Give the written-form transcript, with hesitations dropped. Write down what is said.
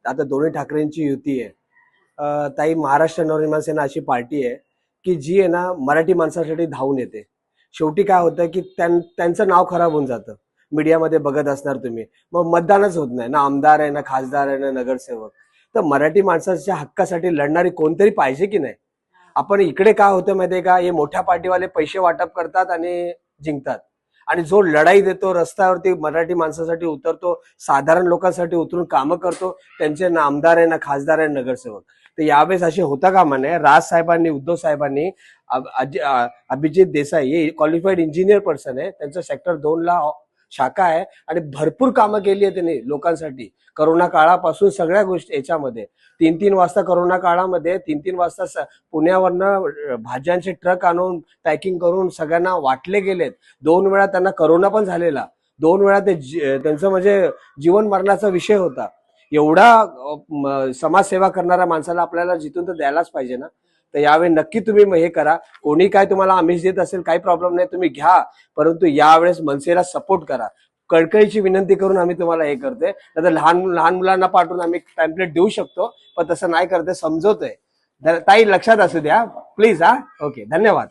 आता दोन्ही ठाकरेंची युती आहे, ताई महाराष्ट्र नवनिर्माण सेना अशी पार्टी आहे की जी आहे ना मराठी माणसासाठी धावून येते. शेवटी काय होतं की त्यांचं नाव खराब होऊन जातं, मीडियामध्ये बघत असणार तुम्ही, मग मतदानच होत नाही, ना आमदार आहे, ना खासदार आहे, ना नगरसेवक. तर मराठी माणसाच्या हक्कासाठी लढणारी कोणतरी पाहिजे की नाही. आपण इकडे काय होतं माहितीये का, हे मोठ्या पार्टीवाले पैसे वाटप करतात आणि जिंकतात, आणि जो लढाई देतो, रस्त्यावरती मराठी माणसासाठी उतरतो, साधारण लोकांसाठी उतरून कामं करतो, त्यांचे ना आमदार आहे, ना खासदार आहे, नगरसेवक. तर यावेळेस असे होता कामा नये. राज साहेबांनी, उद्धव साहेबांनी, अभिजित देसाई हे क्वालिफाईड इंजिनियर पर्सन आहे, त्यांचं सेक्टर 2ला शाखा आहे आणि भरपूर कामं केली आहे त्यांनी लोकांसाठी. करोना काळापासून सगळ्या गोष्टी याच्यामध्ये 3-3 वाजता, करोना काळामध्ये 3-3 वाजता पुण्यावरनं भाज्यांचे ट्रक आणून पॅकिंग करून सगळ्यांना वाटले गेलेत. 2 वेळा त्यांना करोना पण झालेला, 2 वेळा त्यांचं म्हणजे जीवन मरणाचा विषय होता. एवढा समाजसेवा करणाऱ्या माणसाला आपल्याला जिथून तर द्यायलाच पाहिजे ना. तर यावेळी नक्की तुम्ही हे करा. कोणी काय तुम्हाला आमिष देत असेल काही प्रॉब्लेम नाही, तुम्ही घ्या, परंतु यावेळेस मनसेला सपोर्ट करा. कळकळीची विनंती करून आम्ही तुम्हाला हे करतोय. तर लहान लहान मुलांना पाठवून आम्ही पॅम्पलेट देऊ शकतो, पण तसं नाही करते, समजवतोय. ताई लक्षात असू द्या प्लीज. ओके, धन्यवाद.